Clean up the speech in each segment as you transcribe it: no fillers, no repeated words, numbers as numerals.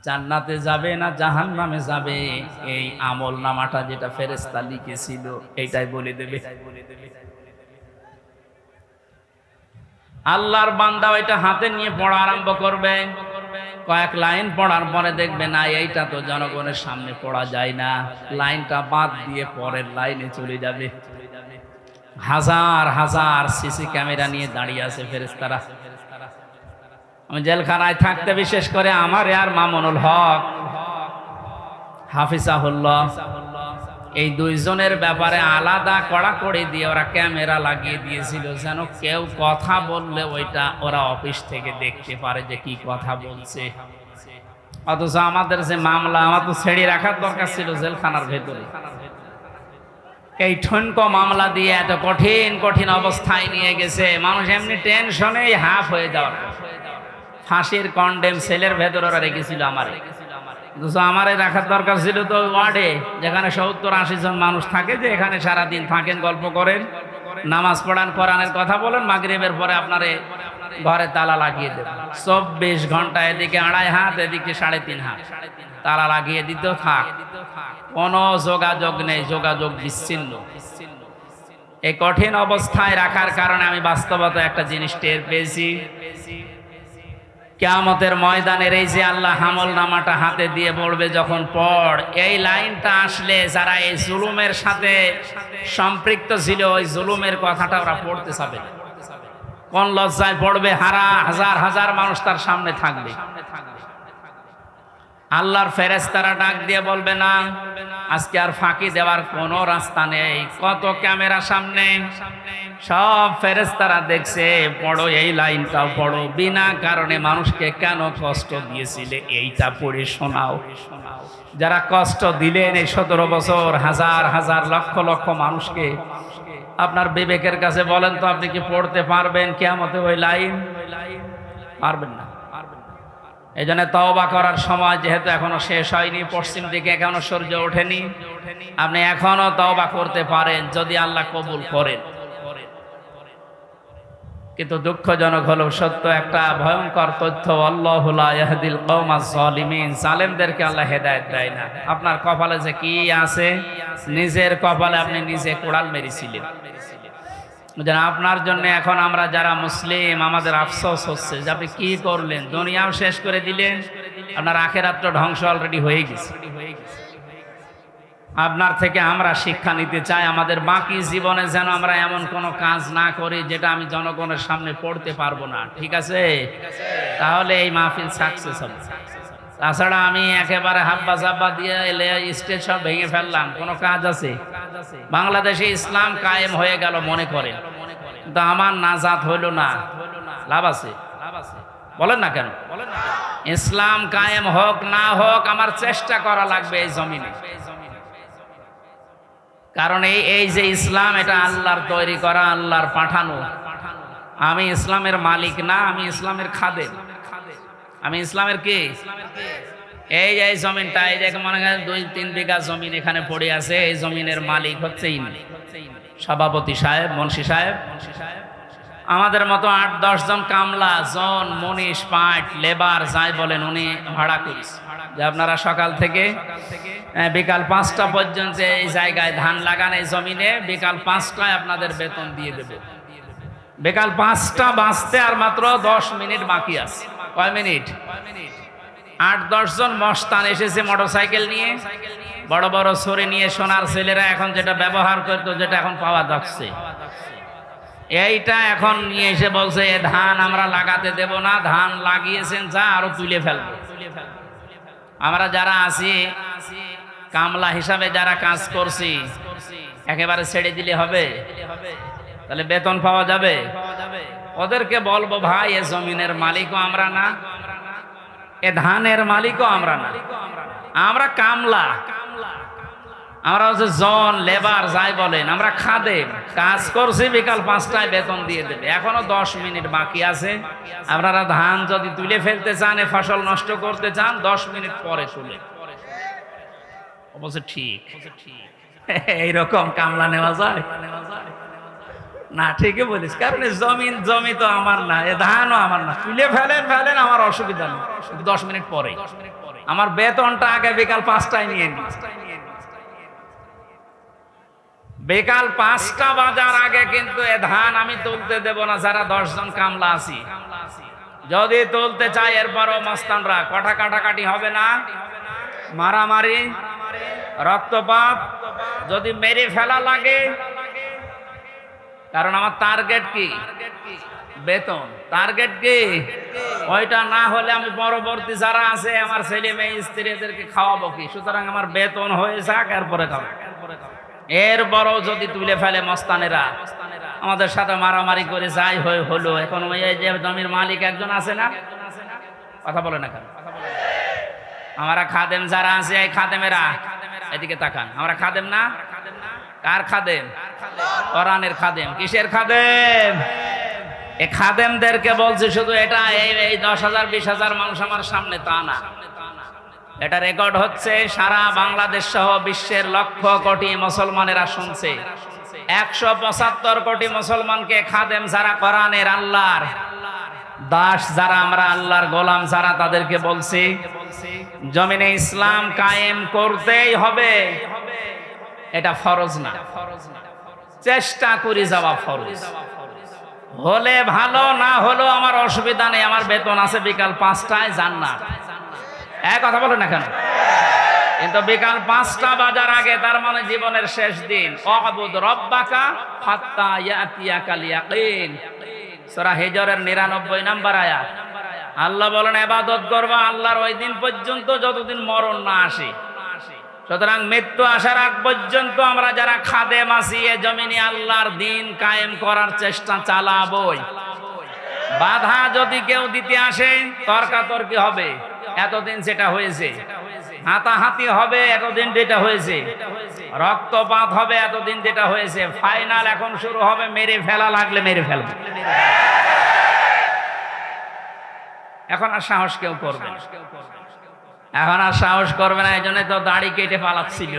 জান্নাতে যাবে না জাহান্নামে যাবে, এই আমল নামাটা যেটা ফেরেশতা লিখেছিল এইটাই বলে দেবে। আল্লাহর বান্দা ওইটা হাতে নিয়ে পড়া আরম্ভ করবে। কয়েক লাইন পড়ার পরে দেখবে না এইটা তো জনগণের সামনে পড়া যায় না, লাইনটা বাদ দিয়ে পরের লাইনে চলে যাবে। হাজার হাজার সিসি ক্যামেরা নিয়ে দাঁড়িয়ে আছে ফেরেশতারা। আমি জেলখানায় থাকতে বিশেষ করে আমার আর মামুনুল হক হাফিজাহুল্লাহ, এই দুইজনের ব্যাপারে আলাদা কড়াকড়ি দিয়ে ওরা ক্যামেরা লাগিয়ে দিয়েছিল, যেন কেউ কথা বললে ওইটা ওরা অফিস থেকে দেখতে পারে যে কি কথা বলছে। অথচ আমাদের যে মামলা, আমার তো ছেড়ে রাখার দরকার ছিল জেলখানার ভেতরে। এই ঠনকো মামলা দিয়ে এত কঠিন কঠিন অবস্থায় নিয়ে গেছে, মানুষ এমনি টেনশনে হাফ হয়ে যাওয়ার। ফাঁসির কন্ডেম সেলের ভেতর ওরা রেখেছিল আমারে, আমারে রাখার দরকার ছিল তো ওয়ার্ডে, যেখানে 70-80 জন মানুষ থাকে, যে এখানে সারাদিন থাকেন, গল্প করেন, নামাজ পড়ান, কোরআনের কথা বলেন, মাগরিবের পরে আপনারে ঘরে তালা লাগিয়ে দেবেন। 24 ঘন্টা এদিকে 2.5 হাত, এদিকে 3.5 হাত তালা লাগিয়ে দিত, থাক, কোনো যোগাযোগ নেই, যোগাযোগ বিচ্ছিন্ন। এই কঠিন অবস্থায় রাখার কারণে আমি বাস্তবতা একটা জিনিস টের পেয়েছি। কিয়ামতের ময়দানের এই যে আল্লাহ আমল নামাটা হাতে দিয়ে বলবে যখন পড়, এই লাইনটা আসলে যারা এই জুলুমের সাথে সম্পৃক্ত ছিল, ওই জুলুমের কথাটা ওরা পড়তে চাবে না। কোন লজ্জায় পড়বে, হাজার হাজার মানুষ তার সামনে থাকবে। আল্লাহর ফেরেশতারা ডাক দিয়ে বলবে না, আজকে আর ফাঁকি দেওয়ার কোনো রাস্তা নেই। কত ক্যামেরা সামনে, সব ফেরেশতারা দেখছে, পড়ো এই লাইনটাও পড়ো, বিনা কারণে মানুষকে কেন কষ্ট দিয়েছিলে এইটা পড়ে শোনাও। যারা কষ্ট দিলেন এই 17 বছর, হাজার হাজার লক্ষ লক্ষ মানুষকে, আপনার বিবেকের কাছে বলেন তো, আপনি কি পড়তে পারবেন কিয়ামতে ওই লাইন? পারবেন না। এই জন্য তওবা করার সময় যেহেতু এখনো শেষ হয়নি, পশ্চিম দিকে এখনো সূর্য ওঠেনি, আপনি এখনো তওবা করতে পারেন যদি আল্লাহ কবুল করেন। কিন্তু দুঃখজনক হলো সত্য, একটা ভয়ঙ্কর তথ্য, আল্লাহু লা ইয়াহদিল কওমাজ জালিমিন, জালেমদেরকে আল্লাহ হেদায়েত দেয় না। আপনার কপালে যে কি আছে, নিজের কপালে আপনি নিজে কোড়াল মেরেছিলেন। আপনার জন্য এখন আমরা যারা মুসলিম, আমাদের আফসোস হচ্ছে যে আপনি কি করলেন, দুনিয়াও শেষ করে দিলেন, আপনার আখিরাত তো ধ্বংস অলরেডি হয়ে গেছে। আপনার থেকে আমরা শিক্ষা নিতে চাই, আমাদের বাকি জীবনে যেন আমরা এমন কোনো কাজ না করি যেটা আমি জনগণের সামনে পড়তে পারবো না, ঠিক আছে? তাহলে এই মাহফিল সাকসেস হবে। তাছাড়া আমি একেবারে হাব্বা জাব্বা দিয়ে এলে স্টেজ সব ভেঙে ফেললাম, কোনো কাজ আছে? বাংলাদেশে ইসলাম কায়েম হয়ে গেল মনে করেন, কিন্তু আমার নাজাত হইল না, লাভ আছে? বলেন না কেন? ইসলাম কায়েম হোক না হোক, আমার চেষ্টা করা লাগবে এই জমিনে। কারণ এই যে ইসলাম, এটা আল্লাহর তৈরি করা, আল্লাহর পাঠানো। আমি ইসলামের মালিক না, আমি ইসলামের খাদেম। আমি ইসলামের কি? এই যে জমিনটা, এই দেখে মনে হয় 2-3 বিঘা জমিন এখানে পড়ে আছে, এই জমিনের মালিক হচ্ছে ইনি, সভাপতি সাহেব, মুন্সি সাহেব। আমাদের মতো 8-10 জন কামলা, জন, মনীষ, পাট, লেবার যাই বলেন, উনি ভাড়া করিস যে আপনারা সকাল থেকে বিকাল 5টা পর্যন্ত এই জায়গায় ধান লাগান, এই জমিনে বিকাল 5টায় আপনাদের বেতন দিয়ে দেবে। বিকাল 5টা বাজতে আর মাত্র 10 মিনিট বাকি আছে। কয় মিনিট? 8-10 জন মস্তান এসেছে মোটরসাইকেল নিয়ে, বড় বড় ছড়ি নিয়ে, সোনার ছেলেরা এখন যেটা ব্যবহার করতো, যেটা এখন পাওয়া যাচ্ছে, এইটা এখন নিয়ে এসে বলছে ধান আমরা লাগাতে দেব না, ধান লাগিয়েছেন যা আরো তুলে ফেলবো। আমরা যারা আছি কামলা হিসাবে যারা কাজ করছি, একেবারে ছেড়ে দিলে হবে? তাহলে বেতন পাওয়া যাবে? ওদেরকে বলবো, ভাই এ জমিনের মালিকও আমরা না, এ ধানের মালিকও আমরা না, আমরা কামলা, আমরা হচ্ছে জন, লেবার যাই বলেন, আমরা খাদেম, কাজ করছি, বিকাল 5টায় বেতন দিয়ে দেবে। এখনো 10 মিনিট বাকি আছে। আপনারা ধান যদি তুলে ফেলতে চান, এ ফসল নষ্ট করতে চান, 10 মিনিট পরে তুলে। অবশ্য ঠিক এইরকম কামলা নেওয়া যায় না? ঠিকই বলিস, কারণ জমি তো আমার না, এ ধানও আমার না, তুলে ফেলেন, আমার অসুবিধা নেই, 10 মিনিট পরে। আমার বেতনটা আগে বিকাল 5টায় নিয়ে নি। বিকাল 5টা বাজার আগে কিন্তু এ ধান আমি তুলতে দেব না, যারা 10 জন কামলা আছি। যদি তুলতে চাই এরপরও মস্তানরা কাটাকাটি হবে না, মারামারি, রক্তপাত, যদি মেরে ফেলা লাগে। কারণ আমার টার্গেট কি? বেতন। টার্গেট কি? ওইটা না হলে আমি পরবর্তী যারা আছে আমার ছেলে মেয়ে স্ত্রীদেরকে খাওয়াবো কি? সুতরাং আমার বেতন হয়ে যাক, এরপরে খাবো। এরপরও যদি তুলে ফেলে মস্তানেরা, আমাদের সাথে মারামারি করে যাই হলো। এখন ওই যে জমির মালিক একজন আছে না, কথা বলে না কেন? আমরা খাদেম যারা আছে, এই খাদেমেরা এদিকে তাকান। আমরা খাদেম না? কার খাদেম? কোরআনের খাদেম। কিসের খাদেম? এই খাদেমদেরকে বলছে শুধু এটা এই 10,000 20,000 মানুষ আমার সামনে, তা না। এটা রেকর্ড হচ্ছে, সারা বাংলাদেশ সহ বিশ্বের লক্ষ কোটি মুসলমানেরা শুনছে। 175 কোটি মুসলমানকে খাদেম যারা কোরআনের, আল্লাহর দাস যারা, আমরা আল্লাহর গোলাম যারা, তাদেরকে বলছি জমিনে ইসলাম কায়েম করতেই হবে। এটা ফরজ না, চেষ্টা করে যাওয়া ফরজ। হলে ভালো, না হলো আমার অসুবিধা নেই, আমার বেতন আছে বিকাল 5টায়, জান্নাত। কথা বলে না কেন? কিন্তু বিকাল 5টা বাজার আগে, তার মানে জীবনের শেষ দিন। ওয়াবুদ রব্বাকা হাত্তা ইয়াতিয়াকাল ইয়াকিন, সূরা হিজরের 99 নম্বর আয়াত। আল্লাহ বলেন ইবাদত করবা আল্লাহর ওই দিন পর্যন্ত যতদিন মরণ না আসে। সুতরাং মৃত্যু আসার আগ পর্যন্ত আমরা যারা খাদেম আছি, এ জমিনে আল্লাহর দিন কায়েম করার চেষ্টা চালাবই। বাধা যদি কেউ দিতে আসে, তর্কাতর্কি হবে, এতদিন যেটা হয়েছে। হাতাহাতি হবে, এতদিন যেটা হয়েছে। রক্তপাত হবে, এতদিন যেটা হয়েছে। ফাইনাল এখন শুরু হবে, মেরে ফেলা লাগলে মেরে ফেলবে। এখন আর সাহস কেউ করবে না, এখন আর সাহস করবে না। এই জন্য তো দাড়ি কেটে পালাচ্ছিল।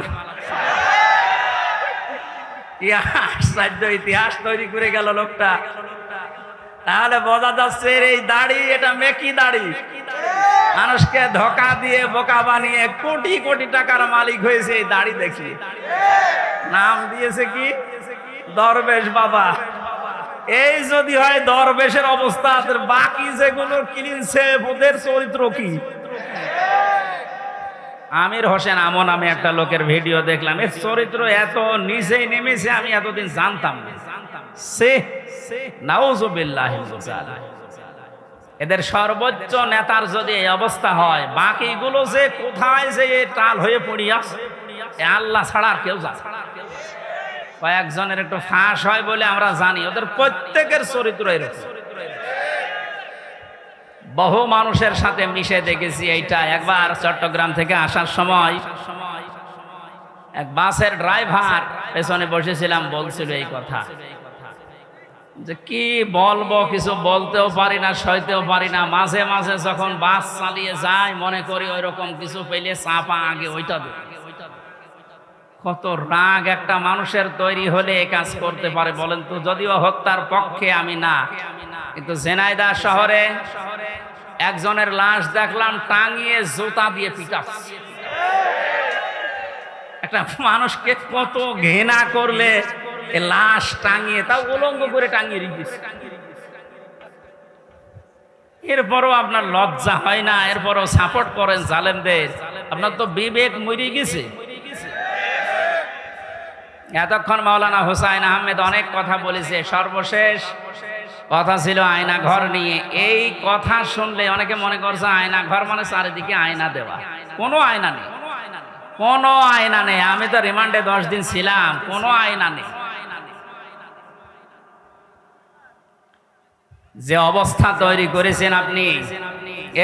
ইতিহাস তৈরি করে গেল লোকটা। তাহলে বোঝা যাচ্ছে এই দাড়ি, এটা মেকি দাড়ি। মানুষকে ধোকা দিয়ে বোকা বানিয়ে কোটি কোটি টাকার মালিক হয়েছে এই দাড়ি দেখি। নাম দিয়েছে কি? দরবেশ বাবা। এই যদি হয় দরবেশের অবস্থা, বাকি যেগুলো কিনছে ওদের চরিত্র কি? আমির হোসেন আমন, আমি একটা লোকের ভিডিও দেখলাম, এর চরিত্র এত নিচেই নেমেছে, আমি এতদিন জানতাম না। নাউযুবিল্লাহি মিন যালিক। এদের সর্বোচ্চ নেতার যদি এই অবস্থা হয়, বাকিগুলো যে কোথায় যে টাল হয়ে পড়িয়া, আল্লাহ ছাড়া আর কেউ জানে। কয়েকজনের একটু ফাঁস হয় বলে আমরা জানি, ওদের প্রত্যেকের চরিত্র এরকম। বহু মানুষের সাথে মিশে দেখেছি এইটা। একবার চট্টগ্রাম থেকে আসার সময় এক বাসের ড্রাইভার, পেছনে বসেছিলাম, বলছিল এই কথা যে কি বলবো, কিছু বলতেও পারি না, সইতেও পারি না। মাঝে মাঝে যখন বাস চালিয়ে যায়, মনে করি ওই রকম কিছু পেলে চাপা আগে ওইটা দেব। কত রাগ একটা মানুষের তৈরি হলে এ কাজ করতে পারে বলেন তো? যদিও হত্যার পক্ষে আমি না, কিন্তু ঝিনাইদহ শহরে একজনের লাশ দেখলাম টাঙিয়ে জুতা দিয়ে পিটাচ্ছে। একটা মানুষকে কত ঘৃণা করলে লাশ টাঙিয়ে, তাও উলঙ্গ করে টাঙিয়ে রেখেছে। এরপরও আপনার লজ্জা হয় না? এরপরও সাপোর্ট করেন জালেমদের। আপনার তো বিবেক মরে গেছে। এতক্ষণ মাওলানা হুসাইন আহমেদ অনেক কথা বলেছে, সর্বশেষ কথা ছিল আয়না ঘর নিয়ে। এই কথা শুনলে অনেকে মনে করছে আয়না ঘর মানে চারিদিকে আয়না দেওয়া। কোনো আয়না নেই, কোনো আয়না নেই। আমি তো রিমান্ডে 10 দিন ছিলাম, কোনো আয়না নেই। যে অবস্থা তৈরি করেছেন আপনি,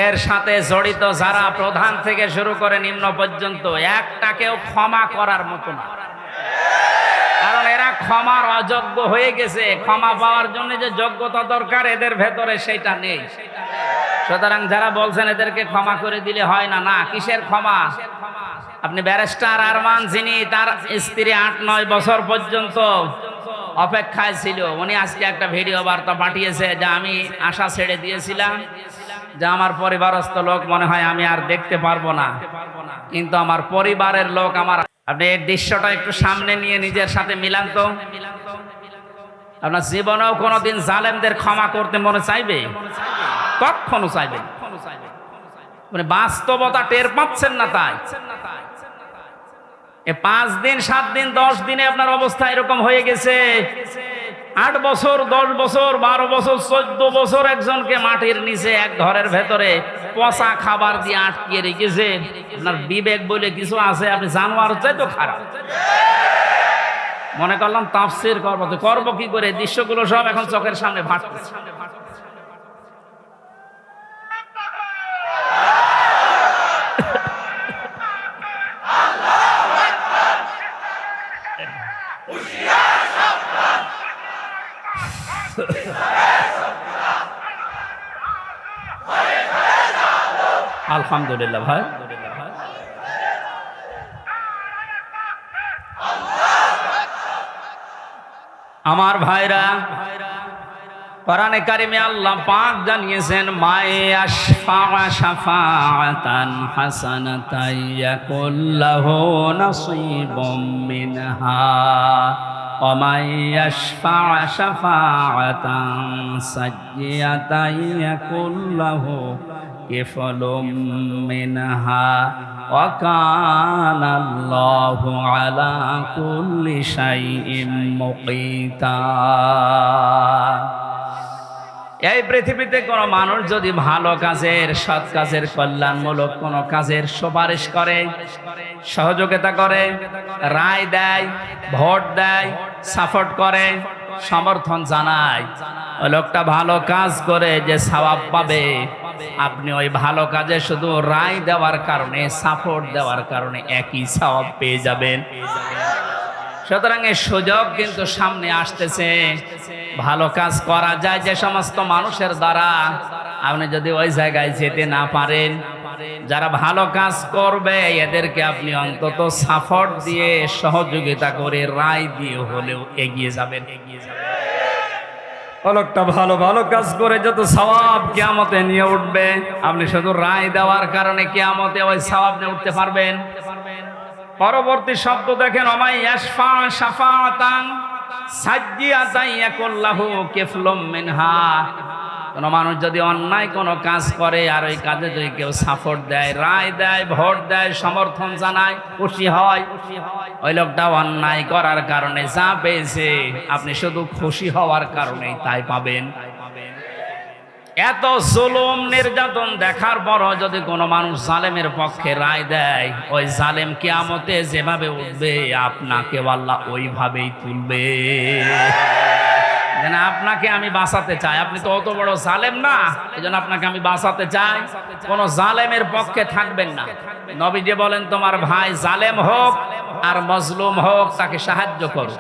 এর সাথে জড়িত যারা প্রধান থেকে শুরু করে নিম্ন পর্যন্ত, একটাকেও ক্ষমা করার মতো না। কারণ এরা ক্ষমার অযোগ্য হয়ে গেছে। ক্ষমা পাওয়ার জন্য যে যোগ্যতা দরকার এদের ভেতরে সেটা নেই। সুতরাং যারা বলছেন এদেরকে ক্ষমা করে দিলে হয় না, না, কিসের ক্ষমা? আপনি ব্যারিস্টার আরমান, যিনি তার স্ত্রী 8-9 বছর পর্যন্ত অপেক্ষায় ছিল, উনি আজকে একটা ভিডিও বার্তা পাঠিয়েছে যে আমি আশা ছেড়ে দিয়েছিলাম, যে আমার পরিবারস্থ লোক মনে হয় আমি আর দেখতে পারবো না, কিন্তু আমার পরিবারের লোক আমার। আপনি এই দৃশ্যটা একটু সামনে নিয়ে নিজের সাথে মিলান তো। আপনার জীবনেও কোনোদিন জালেমদের ক্ষমা করতে মনে চাইবে? কখনো চাইবে না। মানে বাস্তবতা টের পাচ্ছেন না তাই। 5 দিন 7 দিন 10 দিনে আপনার অবস্থা এরকম হয়ে গেছে। 8 বছর 10 বছর 12 বছর 14 বছর একজনকে মাটির নিচে এক ঘরের ভেতরে পচা খাবার দিয়ে আটকিয়ে রেখেছে। আপনার বিবেক বলে কিছু আছে? আপনি জানোয়ার চাইতো খারাপ। মনে করলাম তাফসীর করবো, তো করবো কি করে? দৃশ্যগুলো সব এখন চোখের সামনে ভাসছে। আলহামদুলিল্লাহ ভাই। আমার ভাইরা, কোরআনে কারিমে আল্লাহ পাক জানিয়েছেন, মায়াশফা শাফাআতান হাসানাতান ইয়াকুল্লাহু নাসীবুম মিনহা ওয়া মায়াশফা শাফাআতান সাইয়্যাতান ইয়াকুল্লাহু কিফলুম মিনহা ওয়া কানাল্লাহু আলা কুল্লি শাইইন মুকিতা। এই পৃথিবীতে কোনো মানুষ যদি ভালো কাজের, সৎ কাজের, কল্যাণমূলক কোনো কাজের সুপারিশ করে, সহযোগিতা করে, রায় দেয়, ভোট দেয়, সাপোর্ট করে, সমর্থন জানায়, ওই লোকটা ভালো কাজ করে যে সওয়াব পাবে, আপনি ওই ভালো কাজে শুধু রায় দেওয়ার কারণে, সাপোর্ট দেওয়ার কারণে একই সওয়াব পেয়ে যাবেন। সুতরাং এই সুযোগ কিন্তু সামনে আসতেছে। ভালো কাজ করা যায় যে সমস্ত মানুষের দ্বারা, আপনি যদি ওই জায়গায় যেতে না পারেন, যারা ভালো কাজ করবে এদেরকে আপনি অন্তত সাপোর্ট দিয়ে, সহযোগিতা করে, রায় দিয়ে হলেও এগিয়ে যাবেন। লোকটা ভালো ভালো কাজ করে যত সওয়াব কিয়ামতে নিয়ে উঠবে, আপনি শুধু রায় দেওয়ার কারণে কিয়ামতে ওই সওয়াব নিয়ে উঠতে পারবেন? পরবর্তী শব্দ দেখেন, ওমাই ইয়াশফা শাফাআতান সাইয়্যাতান ইয়াকুল্লাহু কিফলুম মিনহা। কোন মানুষ যদি অন্যায় কোনো কাজ করে আর ওই কাজে যদি কেউ সাপোর্ট দেয়, রায় দেয়, ভোট দেয়, সমর্থন জানায়, খুশি হয়, ওই লোকটা অন্যায় করার কারণে যা পেয়েছে আপনি শুধু খুশি হওয়ার কারণেই তাই পাবেন। এত জুলুম নির্যাতন দেখার পরও যদি কোনো মানুষ জালেমের পক্ষে রায় দেয়, ওই জালেম কিয়ামতে যেভাবে উঠবে আপনাকে আল্লাহ ওইভাবেই তুলবে। আপনাকে আমি বাঁচাতে চাই, আপনি তো অত বড় জালেম না, এজন্য আপনাকে আমি বাঁচাতে চাই। কোন জালেমের পক্ষে থাকবেন না। নবীজি বলেন, তোমার ভাই জালেম হোক আর মজলুম হোক, তাকে সাহায্য করো।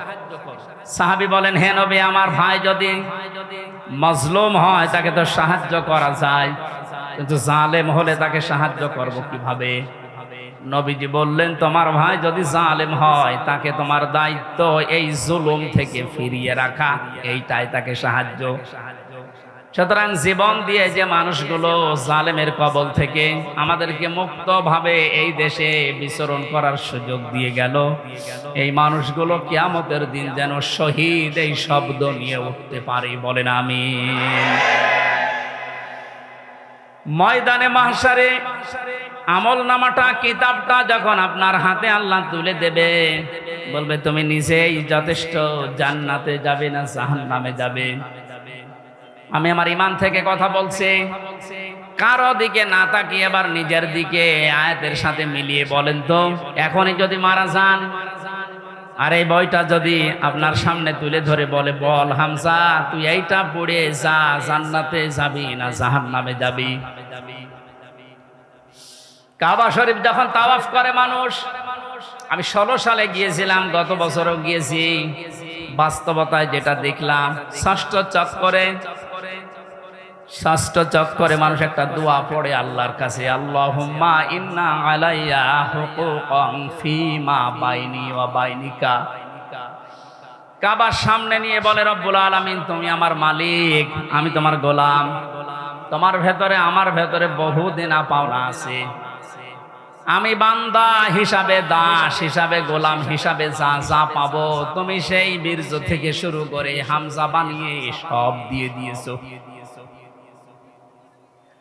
সাহাবী বলেন, হে নবী, আমার ভাই যদি মজলুম হয় তাকে তো সাহায্য করা যায়, কিন্তু জালেম হলে তাকে সাহায্য করব কিভাবে? নবীজি বললেন, তোমার ভাই যদি জালেম হয় তাকে তোমার দায়িত্ব এই জুলুম থেকে ফিরিয়ে রাখা, এইটাই তাকে সাহায্য। সুতরাং জীবন দিয়ে যে মানুষগুলো জালেমের কবল থেকে আমাদেরকে মুক্তভাবে এই দেশে বিচরণ করার সুযোগ দিয়ে গেল, এই মানুষগুলো কিয়ামতের দিন যেন শহীদ এই শব্দ নিয়ে উঠতে পারে, বলেন আমিন। ময়দানে মাহশারে আমল নামাটা, কিতাবটা যখন আপনার হাতে আল্লাহ তুলে দেবে, বলবে তুমি নিজেই যথেষ্ট, জান্নাতে যাবে না জাহান্নামে যাবে। আমি আমার ঈমান থেকে কথা বলছি, কারো দিকে না তাকিয়ে এবার নিজের দিকে আয়াতের সাথে মিলিয়ে বলেন তো, এখনই যদি মারা যান আর এই বইটা যদি আপনার সামনে তুলে ধরে বলে, বল হামজা তুই এইটা পড়ে যা, জান্নাতে যাবি না জাহান্নামে যাবি? কাবা শরীফ যখন তাওয়াফ করে মানুষ, আমি 16 সালে গিয়েছিলাম, গত বছরও গিয়েছি, বাস্তবতায় যেটা দেখলাম, ষষ্ঠ চক্করে মানুষ একটা দোয়া পড়ে আল্লাহর কাছে, আল্লাহুম্মা ইন্না আলাইয়া হুকুকান ফীমা বাইনি ওয়া বাইনিকা। কাবার সামনে নিয়ে বলে, রব্বুল আলামিন তুমি আমার মালিক, আমি তোমার গোলাম, তোমার ভেতরে আমার ভেতরে বহুদিন পাওনা আছে। আমি বান্দা হিসাবে, দাস হিসাবে, গোলাম হিসাবে যা যা পাবো তুমি সেই বীর্য থেকে শুরু করে হামজা বানিয়ে সব দিয়ে দিয়েছো।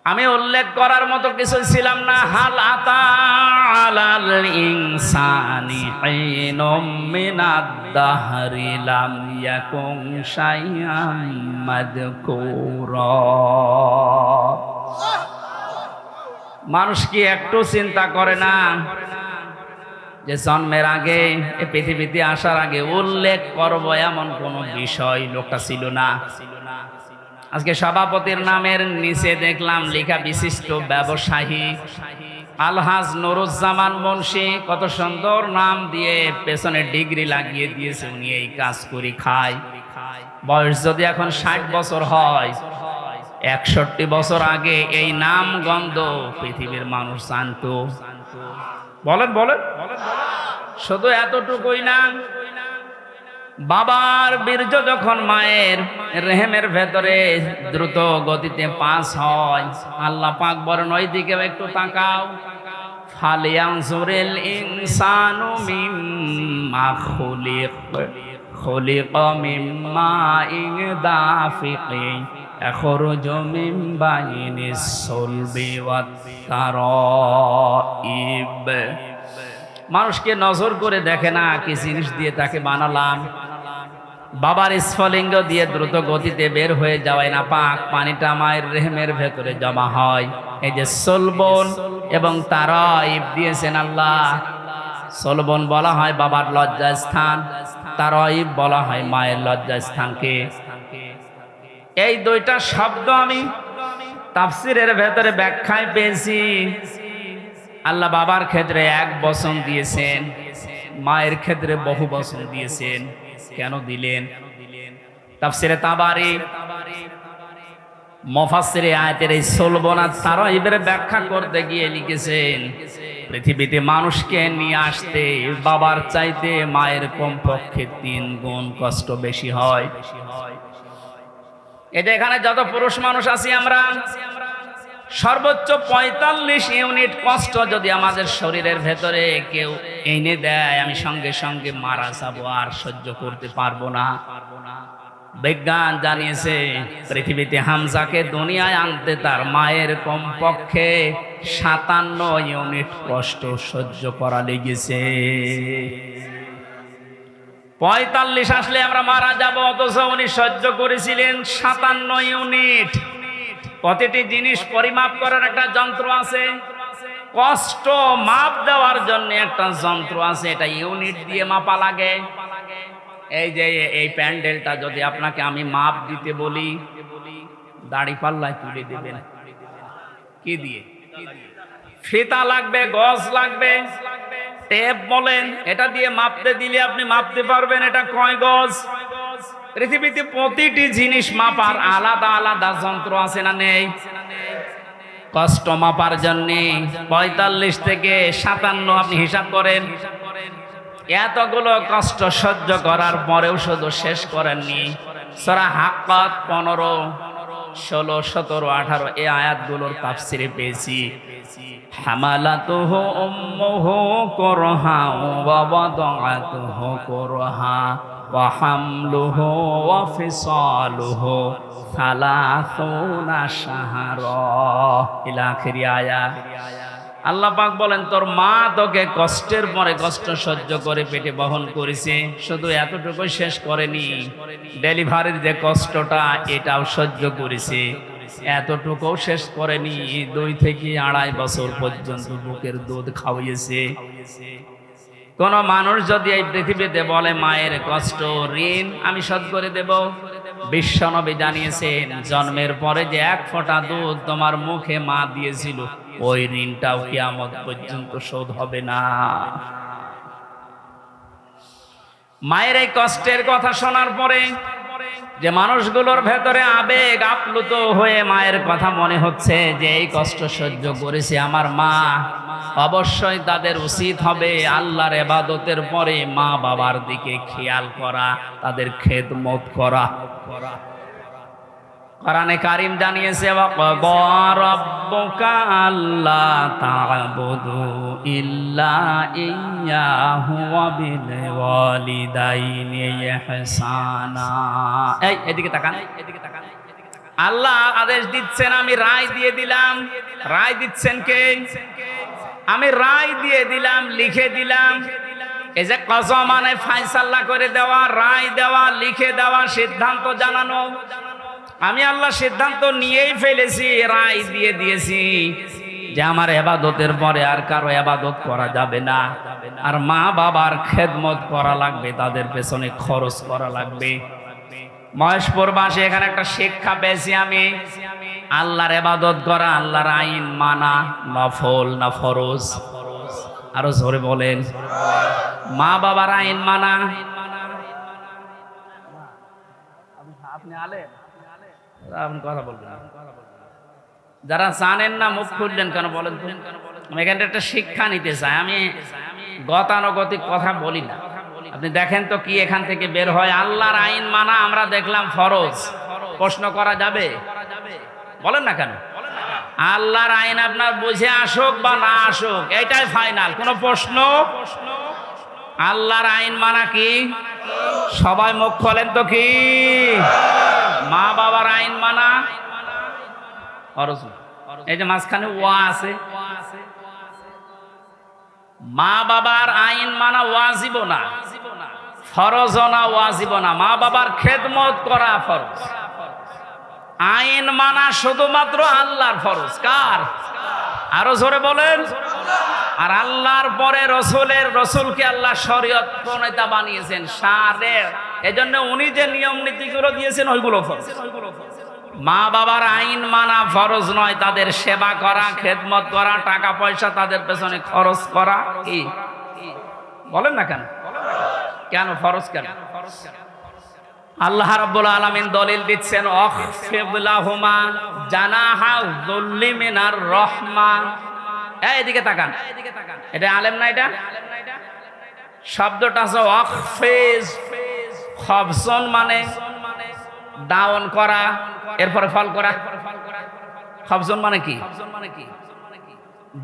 আমি উল্লেখ করার মতো কিছু ছিলাম না। হাল আতা আলাল ইনসানি হিনুম মিনাদ দাহরি লাম ইয়াকুন শাইআম মাযকুরা। মানুষ কি একটু চিন্তা করে না যে জন্মের আগে, এই পৃথিবীতে আসার আগে উল্লেখ করব এমন কোন বিষয় লোকটা ছিল না। আজকে সভাপতির নামের নিচে দেখলাম লেখা বিশিষ্ট ব্যবসায়ী আলহাজ নুরুজ্জামান মুন্সি। কত সুন্দর নাম দিয়ে পেছনে ডিগ্রি লাগিয়ে দিয়েছে, উনি এই কাজ করে খায়। বয়স যদি এখন 60 বছর হয়, 61 বছর আগে এই নাম গন্ধ পৃথিবীর মানুষ জানতো। বলেন বলেন, শুধু এতটুকুই না, বাবার বীর্য যখন মায়ের রেহেমের ভেতরে দ্রুত গতিতে পাস হয়, আল্লাহ পাক বলেন ওই দিকে একটু তাকাও। ফালিয়ানজুরিল ইনসানু মিম্মা খুলিক, খুলিকা মিম্মা ইন দাফিকিন ইয়াখরুজু মিন বাইনিস সুলবি ওয়াত তারাইব। মানুষকে নজর করে দেখে না কি জিনিস দিয়ে তাকে বানালাম। বাবার স্ফলিঙ্গ দিয়ে দ্রুত গতিতে বের হয়ে যাওয়ায় না পাক পানিটা মায়ের রেহেমের ভেতরে জমা হয়। এই যে সলবন এবং তারাইব দিয়েছেন আল্লাহ। সলবন বলা হয় বাবার লজ্জাস্থান, তারাইব বলা হয় মায়ের লজ্জাস্থানকে। এই দুইটা শব্দ আমি তাফসিরের ভেতরে ব্যাখ্যায় পেয়েছি। আল্লাহ বাবার ক্ষেত্রে 1 বচন দিয়েছেন, মায়ের ক্ষেত্রে বহু বচন দিয়েছেন। কেন দিলেন? তাফসিরে তাবারি মুফাসসিরে আয়াতের এই সলবন আর তারাইবের ব্যাখ্যা করতে গিয়ে লিখেছেন, পৃথিবীতে মানুষকে নিয়ে আসতে বাবার চাইতে মায়ের কমপক্ষে 3 গুণ কষ্ট বেশি হয়। এটা এখানে যত পুরুষ মানুষ আছি আমরা, সর্বোচ্চ 45 ইউনিট কষ্ট যদি আমাদের শরীরের ভেতরে কেউ এনে দেয়, আমি সঙ্গে সঙ্গে মারা যাবো, আর সহ্য করতে পারবো না। বিজ্ঞান জানিয়েছে পৃথিবীতে হামজাকে দুনিয়ায় আনতে তার মায়ের কমপক্ষে 57 ইউনিট কষ্ট সহ্য করা লেগেছে। 45 আসলে আমরা মারা যাব, অথচ উনি সহ্য করেছিলেন 57 ইউনিট। প্রতিটি জিনিস পরিমাপ করার একটা যন্ত্র আছে, কষ্ট মাপ দেওয়ার জন্য একটা যন্ত্র আছে, এটা ইউনিট দিয়ে মাপা লাগে। এই যে এই প্যান্ডেলটা যদি আপনাকে আমি মাপ দিতে বলি, দাড়ি পাল্লায় তুলে দেবেন কি দিয়ে? ফিতা লাগবে, গজ লাগবে, টেপ বলেন, এটা দিয়ে মাপতে দিলে আপনি মাপতে পারবেন এটা কয় গজ। পৃথিবীতে প্রতিটি জিনিস মাপার আলাদা আলাদা যন্ত্র আছে না নেই? কষ্ট মাপার জন্য 45 থেকে 57 আপনি হিসাব করেন। এতগুলো কষ্ট সহ্য করার পরেও শুধু শেষ করেননি। সূরা হাক্কাত 15, 16, 17, 18 এই আয়াতগুলোর তাফসিরে পেয়েছি, হামালাতুহু উম্মুহু কুরহা ওয়া ওয়াদাআতুহু কুরহা ওয়া হামলুহু ওয়া ফিসালুহু 30 শাহরা ইলা আখিরি আয়াত। আল্লাহ পাক বলেন তোর মা তোকে কষ্টের পরে কষ্ট সহ্য করে পেটে বহন করেছে, শুধু এতটুকু শেষ করেনি, ডেলিভারির যে কষ্টটা এটাও সহ্য করেছে, এতটুকুও শেষ করেনি, 2 থেকে 2.5 বছর পর্যন্ত বুকের দুধ খাওয়িয়েছে। কোন মানুষ যদি এই পৃথিবীতে বলে মায়ের কষ্ট ঋণ আমি শোধ করে দেব, বিশ্বনবী জানিয়েছেন জন্মের পরে যে 1 ফোঁটা দুধ তোমার মুখে মা দিয়েছিল, ওই ঋণটাও কিয়ামত পর্যন্ত শোধ হবে না। মায়ের এই কষ্টের কথা শোনার পরে যে মানুষগুলোর ভেতরে আবেগ আপ্লুত হয়ে মায়ের কথা মনে হচ্ছে যে এই কষ্ট সহ্য করেছে আমার মা, অবশ্যই তাদের উচিত হবে আল্লাহর ইবাদতের পরে মা বাবার দিকে খেয়াল করা, তাদের খেদমত করা। কোরআনে কারীম জানিয়েছে ওয়াকা রাব্বুকা আল্লা তা'বুদু ইল্লা ইয়্যাহু ওয়া বিল ওয়ালিদাইনি ইহসানা। এদিকে তাকান। আল্লাহ আদেশ দিচ্ছেন, আমি রায় দিয়ে দিলাম। রায় দিচ্ছেন কে? আমি রায় দিয়ে দিলাম, লিখে দিলাম। এই যে কসম মানে ফায়সালা করে দেওয়া, রায় দেওয়া, লিখে দেওয়া, সিদ্ধান্ত জানানো। আমি আল্লাহ সিদ্ধান্ত নিয়েই ফেলেছি, রায় দিয়ে দিয়েছি যে আমার ইবাদতের পরে আর কারো ইবাদত করা যাবে না, আর মা বাবার খেদমত করা লাগবে, তাদের পেছনে খরচ করা লাগবে। মহেশপুর বাসী এখানে একটা শিক্ষা পেয়েছি আমি, আল্লাহর ইবাদত করা, আল্লাহর আইন মানা নফল না ফরজ? আরো জোরে বলেন। মা বাবার আইন মানা। আপনি আলেম, আপনি কথা বলবেন। যারা জানেন না মুখ খুললেন কেন বলেন তো? আমি এখানে একটা শিক্ষা নিতে চাই। আমি গতানুগতিক কথা বলি না। আপনি দেখেন তো কি এখান থেকে বের হয়। আল্লাহর আইন মানা আমরা দেখলাম ফরজ, প্রশ্ন করা যাবে? বলেন না কেন? আল্লাহর আইন আপনার বুঝে আসুক বা না আসুক, এটাই ফাইনাল, কোনো প্রশ্ন। আল্লাহর আইন মানা কি? সবাই মুখ খোলেন তো কি? মা বাবার আইন মানা ফরজ। এই যে মাঝখানে ওয়া আছে, মা বাবার আইন মানা ওয়াজিব না, ফরজ না, ওয়াজিব না। মা বাবার খেদমত করা ফরজ, আইন মানা শুধুমাত্র আল্লাহর ফরজ। কার? আরো জোরে বলেন। আর আল্লাহর পরে রসুলকে আল্লাহ শরীয়ত প্রণেতা বানিয়েছেন, শারে। এজন্য উনি যে নিয়ম নীতিগুলো দিয়েছেন ওইগুলো ফরজ। মা বাবার আইন মানা ফরজ নয়, তাদের সেবা করা, খেদমত করা, টাকা পয়সা তাদের পেছনে খরচ করা কি? বলেন না কেন? কেন ফরজ? কেন আল্লাহ রাব্বুল আলামিন দলিল দিচ্ছেন, আখফিদ লাহুমা জানাহা যুল্লি মিনার রাহমা। এদিকে তাকান। এটা আলেম না? এটা শব্দটা আছে আখফিজ, খফজন মানে ডাউন করা, এরপরে ফল করা। খফজন মানে কি?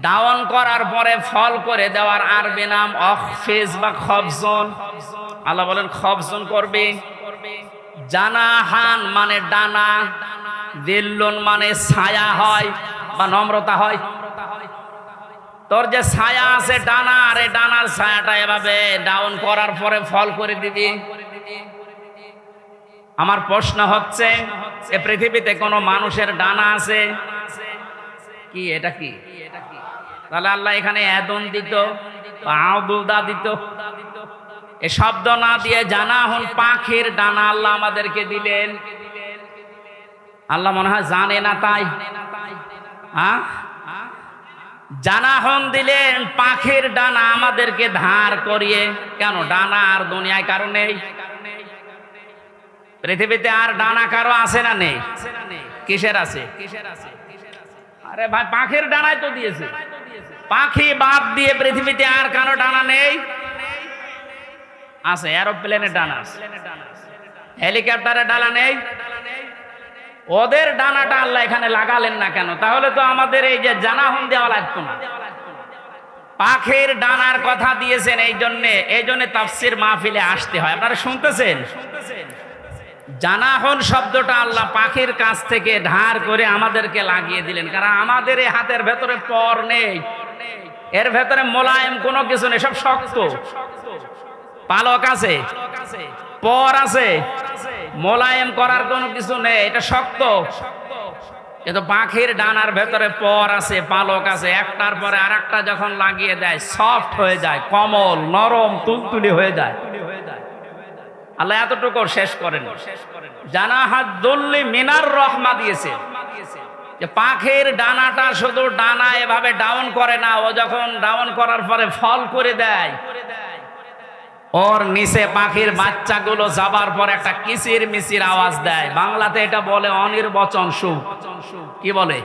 ডাউন করার পরে ফল করে দেওয়ার আরবি নাম আখফিজ বা খফজন। আল্লাহ বলেন খফজন করবে। জানাহান মানে ডানা, দিল্লুন মানে ছায়া হয় বা নম্রতা হয়। তোর যে ছায়া আছে ডানা, আর এই ডানার ছায়াটা এভাবে ডাউন করার পরে ফল করে দিবি। আমার প্রশ্ন হচ্ছে, এ পৃথিবীতে কোনো মানুষের ডানা আছে কি? এটা কি? তাহলে আল্লাহ এখানে এদন দিত, আউদুদা দিত, এ শব্দ না দিয়ে জানাহুন পাখির ডানা আল্লাহ আমাদেরকে দিলেন। আল্লাহ মনে হয় জানে না তাই? জানাহুন দিলেন পাখির ডানা আমাদেরকে ধার করিয়ে। কেন? ডানা আর দুনিয়ায় কারো নেই? পৃথিবীতে আর ডানা কারো আছে না নেই? কিসের আছে? আরে ভাই পাখির ডানাই তো দিয়েছে। পাখি বাদ দিয়ে পৃথিবীতে আর কারো ডানা নেই? আছে। এরোপ্লেনের ডানা আছে, হেলিকপ্টারের ডানা নেই? ওদের ডানাটা আল্লাহ এখানে লাগালেন না কেন? তাহলে তো আমাদের এই যে জানাহুন দেওয়া লাগতো না। পাখির ডানার কথা দিয়েছেন এই জন্যে তাফসীর মাহফিলে আসতে হয়। আপনারা শুনতেছেন? জানাহুন শব্দটা আল্লাহ পাখির কাছ থেকে ধার করে আমাদেরকে লাগিয়ে দিলেন, কারণ আমাদের এই হাতের ভেতরে পর নেই, এর ভেতরে মোলায়েম কোনো কিছু নেই, সব শক্ত। পালক আছে, পর আছে, মোলায়েম করার কোনো কিছু নেই, এটা শক্ত। কিন্তু পাখির ডানার ভেতরে পর আছে, পালক আছে, একটার পরে আরেকটা যখন লাগিয়ে দেয় সফট হয়ে যায়, কোমল নরম তুলতুলি হয়ে যায়। আল্লাহ এতটুকু শেষ করেন, জানাহাত দুল্লি মিনার রহমা দিয়েছে। যে পাখির ডানাটা শুধু ডানা এভাবে ডাউন করে না, ও যখন ডাউন করার পরে ফল করে দেয়, ওর নিচে পাখির বাচ্চাগুলো যাবার পর একটা কিচির মিচির আওয়াজ দেয়। বাংলাতে এটা বলে অনির্বচন সুখ। কি বলে?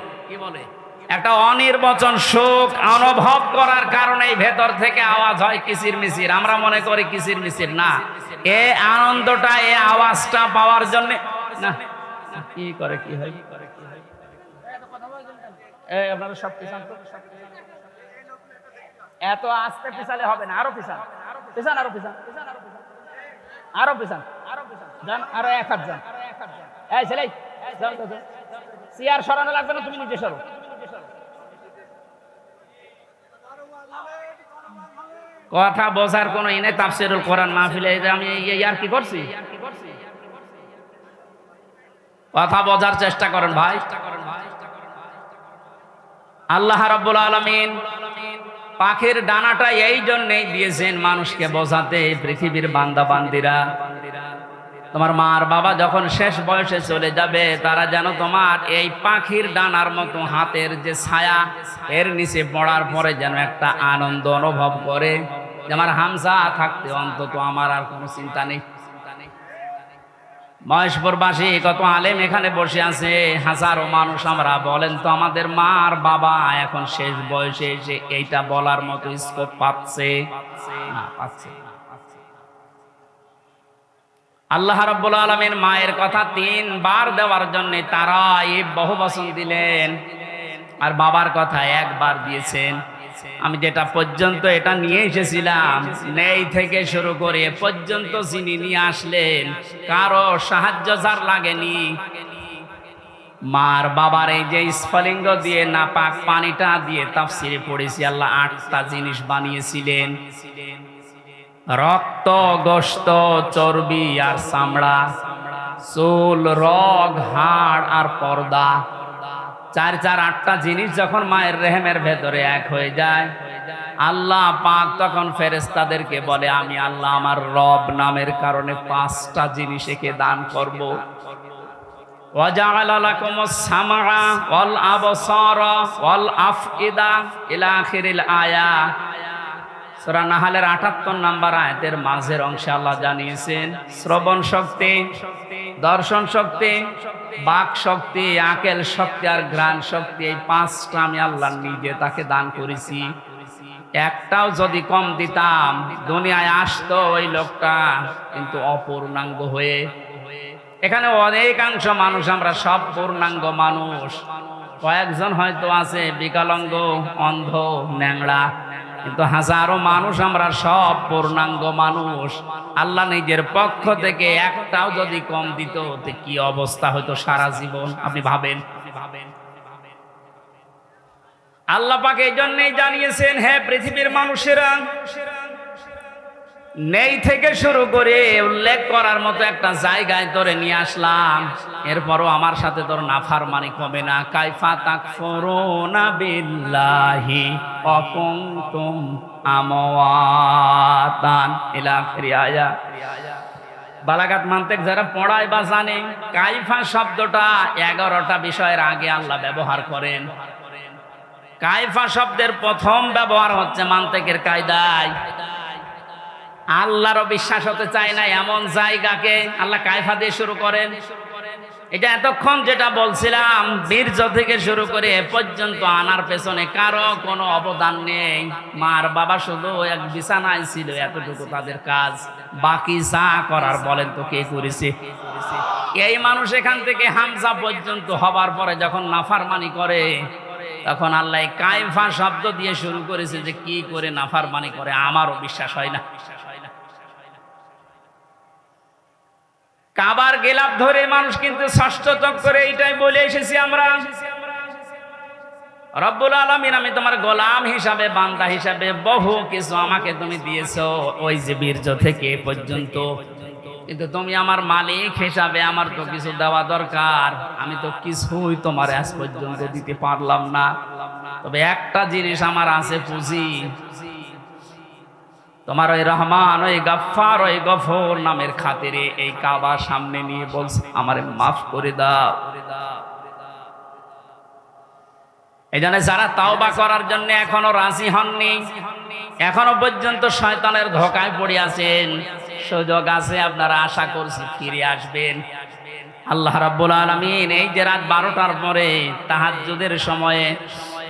একটা অনির্বচন সুখ অনুভব করার কারণে ভেতর থেকে আওয়াজ হয় কিচির মিচির। আমরা মনে করি কিচির মিচির না, এ আনন্দটা, এ আওয়াজটা পাওয়ার জন্য না, কি করে কি হয় এই আপনারা সব পিছান তো, এত আস্তে পিছালে হবে না, আরো পিছান পিছান আরো পিছান আরো পিছান যান, আরো এক হাত যান। এই ছেলে যাও তো, চেয়ার সরানো লাগবে না, তুমি নিজে সরো। কথা বোঝার কোনো ইনে তাফসিরুল কোরআন মাহফিলে আমি আর কি করছি, কথা বোঝার চেষ্টা করেন ভাই। আল্লাহ রাব্বুল আলামিন পাখির ডানাটা এই জন্যই দিয়েছেন মানুষকে বোঝাতে, পৃথিবীর বান্দা বান্দিরা তোমার মা আর বাবা যখন শেষ বয়সে চলে যাবে, তারা যেন তোমার এই পাখির ডানার মতো হাতের যে ছায়া এর নিচে পড়ার পরে যেন একটা আনন্দ অনুভব করে যে আমার হামজা থাকতে অন্তত আমার আর কোনো চিন্তা নেই। মহেশপুরবাসী কত আলেম এখানে বসে আছে, হাজারো মানুষ আমরা, বলেন তো আমাদের মা আর বাবা এখন শেষ বয়সে এসে এইটা বলার মতো স্কোপ পাচ্ছে না? পাচ্ছে না। আল্লাহ রাব্বুল আলামিন মায়ের কথা 3 বার দেওয়ার জন্য তারা এই বহু বচন দিলেন, আর বাবার কথা 1 বার দিয়েছেন। আমি যেটা পর্যন্ত এটা নিয়ে এসেছিলাম, নেই থেকে শুরু করে এ পর্যন্ত যিনি নিয়ে আসলেন, কারো সাহায্য যার লাগেনি। মার বাবার এই যে স্ফলিঙ্গ দিয়ে নাপাক পানিটা দিয়ে তাফসিরে পড়েছি, আল্লাহ 8টা জিনিস বানিয়েছিলেন: রক্ত, গোশত, চর্বি আর চামড়া, চুল, রগ, হাড় আর পর্দা। 8টা জিনিস যখন মায়ের রেহেমের ভেতরে এক হয়ে যায়, আল্লাহ পাক তখন ফেরেশতাদেরকে বলে, আমি আল্লাহ আমার রব নামের কারণে 5টা জিনিস একে দান করব। ওয়াজআলা লাকুমুস সামআ ওয়াল আবসারা ওয়াল আফইদা ইলা আখিরিল আয়া। সূরা নাহলের 78 নম্বর আয়াতের মাঝের অংশে আল্লাহ জানিয়েছেন, শ্রবণ শক্তি, দর্শন শক্তি, বাক শক্তি, আকেল শক্তি আর ঘ্রাণ শক্তি, এই 5টা আমি আল্লাহ নিজে তাকে দান করেছি। একটাও যদি কম দিতাম, দুনিয়ায় আসতো ওই লোকটা কিন্তু অপূর্ণাঙ্গ হয়ে। এখানে অনেকাংশ মানুষ আমরা সব পূর্ণাঙ্গ মানুষ, কয়েকজন হয়তো আছে বিকলাঙ্গ, অন্ধ, ন্যাংড়া, কিন্তু হাজারো মানুষ আমরা সব পূর্ণাঙ্গ মানুষ। আল্লাহ নিজের পক্ষ থেকে একটাও যদি কম দিত, তো কি অবস্থা হতো সারা জীবন, আপনি ভাবেন। আল্লাহ পাক এই জন্যই জানিয়েছেন, হে পৃথিবীর মানুষেরা, নেই থেকে শুরু করে উল্লেখ করার মতো একটা জায়গায় তোরে নিয়ে আসলাম, এরপরও আমার সাথে তোর নাফরমানি কমে না। কাইফা তাকফুরুনা বিল্লাহি ওয়া কুনতুম আমওয়াতান ইলা আখিরি আয়া। বালাগাত মানতিক যারা পড়ায় বা জানে, কাইফা শব্দটা 11টা বিষয়ের আগে আল্লাহ ব্যবহার করেন। কাইফা শব্দের প্রথম ব্যবহার হচ্ছে মানতিকের কায়দায়। আল্লাহরও বিশ্বাস হতে চায় না এমন জায়গাকে আল্লাহ কায়ফা দিয়ে শুরু করেন। এটা এতক্ষণ যেটা বলছিলাম, বীর্য থেকে শুরু করে এ পর্যন্ত আনার পেছনে কারো কোনো অবদান নেই। মার বাবা শুধু এক বিছানায় ছিল, এতটুকু তাদের কাজ। বাকি যা করার বলেন তো কে করেছে? এই মানুষ এখান থেকে হামজা পর্যন্ত হবার পরে যখন নাফরমানি করে, তখন আল্লাহ কায়ফা শব্দ দিয়ে শুরু করেছে যে কি করে নাফরমানি করে আমারও বিশ্বাস হয় না। কাবার গেলাপ ধরে মানুষ কিন্তু ষষ্ঠ চক্করে এইটাই বলে এসেছি আমরা, রব্বুল আলামিন আমি তোমার গোলাম হিসাবে, বান্দা হিসাবে বহু কিছু আমাকে তুমি দিয়েছো, ওই যে বীর্য থেকে পর্যন্ত, কিন্তু তুমি আমার মালিক হিসাবে আমার তো কিছু দেওয়া দরকার। আমি তো কিছুই তোমার আজ পর্যন্ত দিতে পারলাম না, তবে একটা জিনিস আমার আছে, পুঁজি। তোমার ওই রহমান, ওই গাফফার, ওই গফর নামের খাতিরে এই কাবা সামনে নিয়ে বলছে আমারে মাফ করে দাও। এই জন্য যারা তাওবা করার জন্য এখনো রাজি হননি, এখনো পর্যন্ত শয়তানের ধোঁকায় পড়ে আছেন, সুযোগ আছে, আপনারা আশা করছি ফিরে আসবেন। আল্লাহ রাব্বুল আলামিন এই যে রাত 12টার পরে তাহাজ্জুদের সময়ে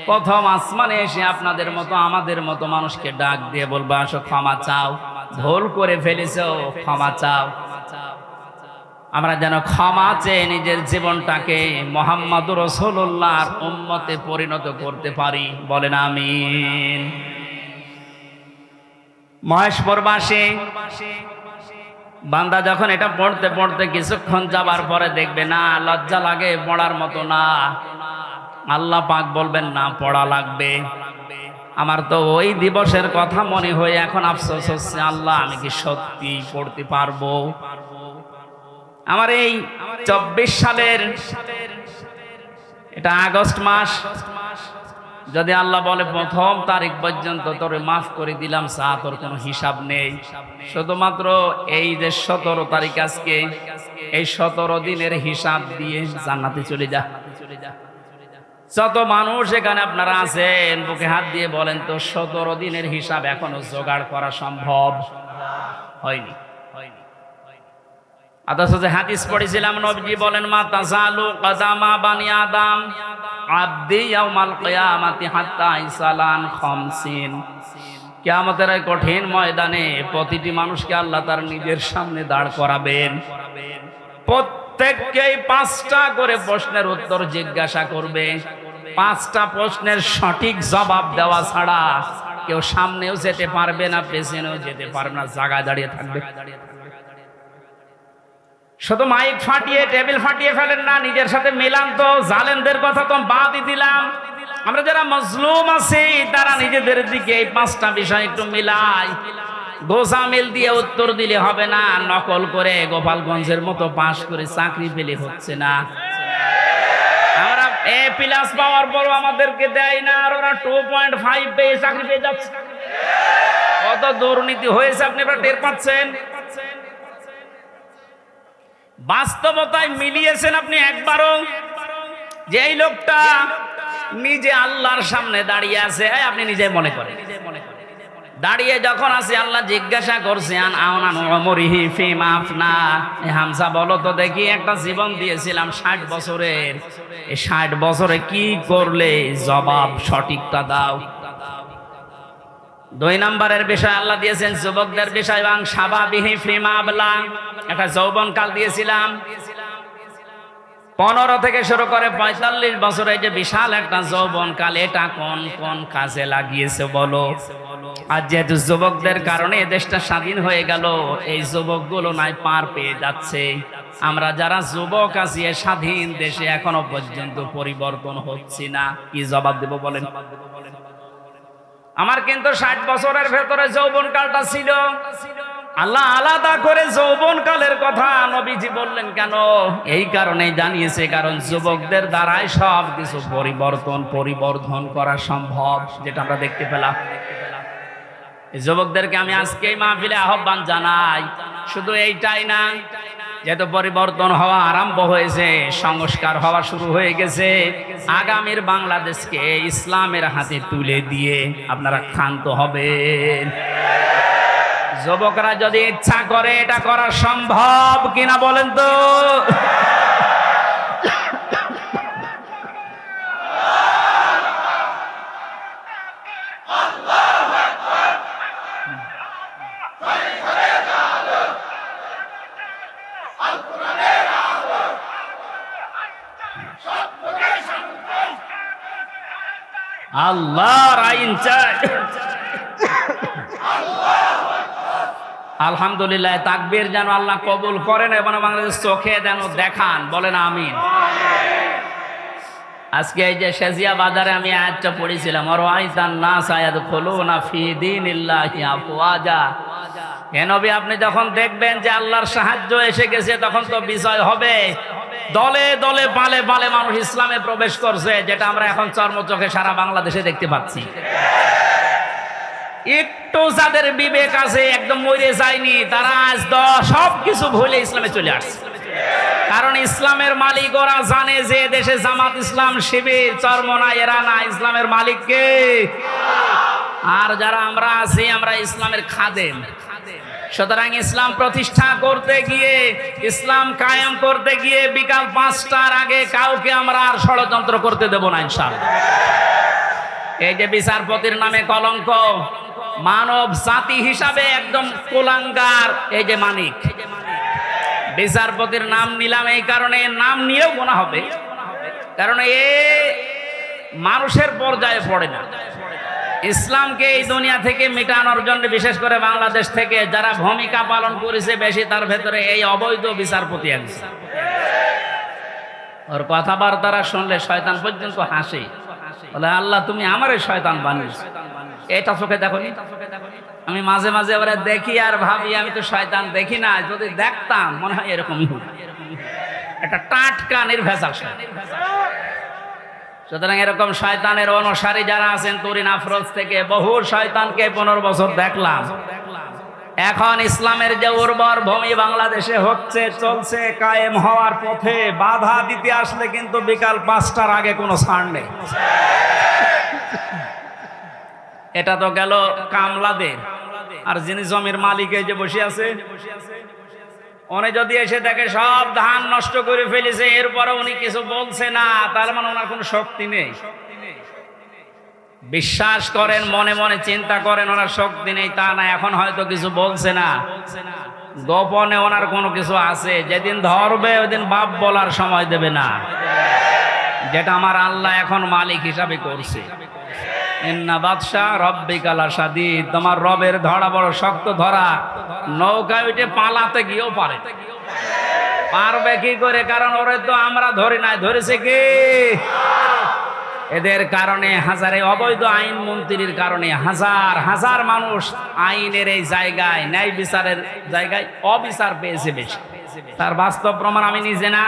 প্রথম আসমানে এসে আপনাদের মতো আমাদের মতো মানুষকে ডাক দিয়ে বলবো, আসো ক্ষমা চাও, ভুল করে ফেলেছো, ক্ষমা চাও। আমরা যেন ক্ষমা চেয়ে নিজের জীবনটাকে মুহাম্মদুর রাসূলুল্লাহর উম্মতে পরিণত করতে পারি, বলেন আমিন। মহেশপুরবাসী বান্দা যখন এটা পড়তে পড়তে কিছুক্ষণ যাবার পরে দেখবে না লজ্জা লাগে, পড়ার মতো না, আল্লাহ পাক বলবেন না পড়া লাগবে। আমার তো ওই দিবসের কথা মনে হয়ে এখন আফসোস হচ্ছে, আল্লাহ আমি কি সত্যি পড়তে পারবো? আমার এই 24 সালের এটা আগস্ট মাস, যদি আল্লাহ বলে প্রথম তারিখ পর্যন্ত তোরে মাফ করে দিলাম, তোর কোনো হিসাব নেই, শুধুমাত্র এই যে 17 তারিখ আজকে, এই 17 দিনের হিসাব দিয়ে জান্নাতে চলে যা। যত মানুষ এখানে আপনারা আছেন বুকে হাত দিয়ে বলেন তো 17 দিনের হিসাব এখনো জোগাড় করা সম্ভব হয়নি। অথচ যে হাদিস পড়েছিলাম নবীজি বলেন মা তাজালু কাদামা বানি আদম আবদি ইয়াউমাল কিয়ামাতি হাত্তা ইসালান খামসিন। কিয়ামতের এই কঠিন ময়দানে প্রতিটি মানুষকে আল্লাহ তার নিজের সামনে দাঁড় করাবেন, প্রত্যেককেই 5টা করে প্রশ্নের উত্তর জিজ্ঞাসা করবে। 5টা প্রশ্নের সঠিক জবাব দেওয়া ছাড়া কেউ সামনেও যেতে পারবে না, পেছনেও যেতে পারবে না, জায়গায় দাঁড়িয়ে থাকবে। শুধু মাইক ফাটিয়ে টেবিল ফাটিয়ে ফেলেন না, নিজের সাথে মিলান তো। জালেমদের কথা তো বাদই দিলাম, আমরা যারা মজলুম আছি তারা নিজেদের দিকে এই 5টা বিষয় একটু মিলাই। গোজামিল দিয়ে উত্তর দিলে হবে না, নকল করে গোপালগঞ্জের মতো পাশ করে চাকরি পেলে হচ্ছে না। আমরা A+ পাওয়ার পরও আমাদেরকে দেয় না, আর ওরা 2.5 পেয়ে চাকরি পেয়ে যাচ্ছে। কত দুর্নীতি হয়েছে আপনি এবার টের পাচ্ছেন। বাস্তবতায় মিলিয়েছেন আপনি একবারও যে এই লোকটা নিজে আল্লাহর সামনে দাঁড়িয়ে আছে? আপনি নিজে মনে করেন, দাঁড়িয়ে যখন আছে আল্লাহ জিজ্ঞাসা করছেন হামজা বলো তো দেখি, একটা জীবন দিয়েছিলাম 60 বছরের, এই 60 বছরে কি করলে, জবাব সঠিকটা দাও। 2 নম্বরের বিষয় আল্লাহ দিয়েছেন যুবকদের বিষয়, এবং সাবাবিহি ফিমা আবলা, একটা যৌবন কাল দিয়েছিলাম। 15 থেকে শুরু করে 45 বছরে যে বিশাল একটা যৌবন কাল, এটা কোন কোন কাজে লাগিয়েছে বলো? আর যেহেতু যুবকদের কারণে দেশটা স্বাধীন হয়ে গেল, এই যুবকগুলো নাই পার পেয়ে যাচ্ছে। আমরা যারা যুবক আছি স্বাধীন দেশে এখনো পর্যন্ত পরিবর্তন হচ্ছে না, কি জবাব দেব বলেন? আমার কিন্তু 60 বছরের ভেতরে যৌবন কালটা ছিল। আল্লাহ আলাদা করে যৌবন কালের কথা নবীজি বললেন কেন? এই কারণেই জানিয়েছে, কারণ যুবকদের দ্বারাই সব কিছু পরিবর্তন করা সম্ভব, যেটা আমরা দেখতে পেলাম। এই যুবকদেরকে আমি আজকে এই মাহফিলে আহ্বান জানাই, শুধু এইটাই না, যেহেতু পরিবর্তন হওয়া আরম্ভ হয়েছে, সংস্কার হওয়া শুরু হয়ে গেছে, আগামীর বাংলাদেশকে ইসলামের হাতে তুলে দিয়ে আপনারা ক্ষান্ত হবেন। যুবকরা যদি ইচ্ছা করে এটা করা সম্ভব কিনা বলেন তো? আল্লাহর আইন চাই। আলহামদুলিল্লাহ, তাকবীর যেন আল্লাহ কবুল করেন এবং বাংলাদেশ চোখে যেন দেখান, বলেন আমিন। আজকে এই যে শেজিয়া বাজারে আমি আয়াতটা পড়েছিলাম, ওয়াইতান নাস ইয়াদখুলুনা ফি দীনিল্লাহি আফওয়াজা। হে নবী, আপনি যখন দেখবেন যে আল্লাহর সাহায্য এসে গেছে, তখন তো বিজয় হবে। দলে দলে পালে পালে মানুষ ইসলামে প্রবেশ করছে, যেটা আমরা এখন চর্মচোখে সারা বাংলাদেশে দেখতে পাচ্ছি। একটু যাদের বিবেক আছে, একদম মরে যায়নি, তারা আজ সব কিছু ভুলে ইসলামে চলে আসছে। কারণ ইসলামের মালিক ওরা জানে যে দেশে জামাত ইসলাম শিবির চরমনা এরা না, ইসলামের মালিক কে? আর যারা আমরা আছি, আমরা ইসলামের খাদেম। সুতরাং ইসলাম প্রতিষ্ঠা করতে গিয়ে, ইসলাম কায়েম করতে গিয়ে বিকাল 5টার আগে কাউকে আমরা আর ষড়যন্ত্র করতে দেব না ইনশাআল্লাহ। এই যে বিচারপতির নামে কলঙ্ক, মানব জাতি হিসাবে একদম কুলাঙ্গার এই যে মানিক, বিচারপতির নাম নিলাম এই কারণে, নাম নিয়েও গোনা হবে, কারণ এ মানুষের পর্যায়ে পড়ে না। ইসলামকে এই দুনিয়া থেকে মিটানোর জন্য বিশেষ করে বাংলাদেশ থেকে যারা ভূমিকা পালন করেছে বেশি, তার ভেতরে এই অবৈধ বিচারপতি একজন। ওর কথাবার্তারা শুনলে শয়তান পর্যন্ত হাসে, বলে আল্লাহ তুমি আমারে শয়তান বানিয়েছো। এটা চোখে দেখোনি? আমি মাঝে মাঝে এবারে দেখি আর ভাবি আমি তো শয়তান দেখি না, যদি দেখতাম মনে হয় এরকমই হতো। একটা টাটকা নির্ভেজাল শয়তান। সুতরাং এরকম শয়তানের অনুসারী যারা আছেন তুরিন আফরোজ থেকে বহু শয়তানকে 15 বছর দেখলাম। এখন ইসলামের যে উর্বর ভূমি বাংলাদেশে হচ্ছে, চলছে, কায়েম হওয়ার পথে, বাধা দিতে আসলে কিন্তু বিকাল 5টার আগে কোনো ছাড় নেই। এটা তো গেল কামলাদের। আর যিনি জমির মালিক এই যে বসে আছে, উনি যদি এসে দেখে সব ধান নষ্ট করে ফেলেছে, এরপরে উনি কিছু বলছে না, তার মানে ওনার কোনো শক্তি নেই। বিশ্বাস করেন, মনে মনে চিন্তা করেন ওনার শক্তি নেই তা না, এখন হয়তো কিছু বলছে না, গোপনে ওনার কোনো কিছু আছে। যেদিন ধরবে ওইদিন বাপ বলার সময় দেবে না, যেটা আমার আল্লাহ এখন মালিক হিসাবে করছে। ইন্না বাদশা রব্বিকা লাশাদীদ, তোমার রবের ধরা বড় শক্ত ধরা। নৌকায় উঠে পালাতে গিয়েও পারবে কি করে? কারণ ওরে তো আমরা ধরি নাই, ধরেছে কি? এদের কারণে হাজারে অবৈধ আইন মন্ত্রীর কারণে হাজার হাজার মানুষ আইনের এই জায়গায়, ন্যায় বিচারের জায়গায় অবিচার পেয়েছে বেশি। তার বাস্তব প্রমাণ আমি নিজে না,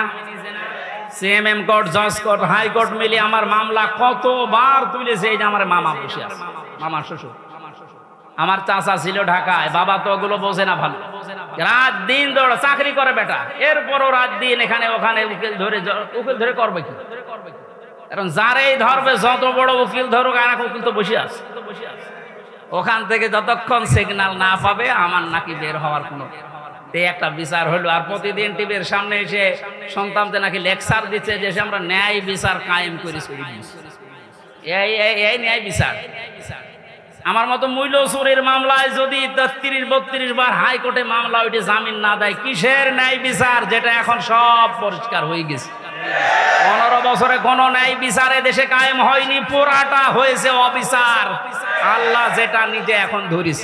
সিএমএম কোর্ট, জজ কোর্ট, হাইকোর্ট মিলে আমার মামলা কতবার তুলেছে। এই যে আমার মামা বসে আছে, মামা শ্বশুর, আমার চাচা ছিল ঢাকায়, বাবা তো ওগুলো বোঝে না ভালো, রাত দিন দৌড় চাকরি করে বেটা, এরপরও রাত দিন এখানে ওখানে উকিল ধরে করবে কি? কারণ যারাই ধরবে, যত বড় উকিল ধরুক, আর এক উকিল তো বসে আছে, ওখান থেকে যতক্ষণ সিগন্যাল না পাবে আমার নাকি বের হওয়ার কোনো একটা বিচার হলো। আর প্রতিদিন টিভির সামনে এসে সন্তানদের নাকি লেকচার দিচ্ছে যে আমরা ন্যায় বিচার কায়েম করেছি। এই ন্যায় বিচার। আমার মতো মূল্য চুরির মামলায় যদি 33-32 বার হাইকোর্টে মামলা ওইটি জামিন না দেয়, কিসের ন্যায় বিচার? যেটা এখন সব পরিষ্কার হয়ে গেছে। 15 বছরে কোনো ন্যায় বিচারে দেশে কায়েম হয়নি, পুরাটা হয়েছে অবিচার। আল্লাহ যেটা নিজে এখন ধরিস।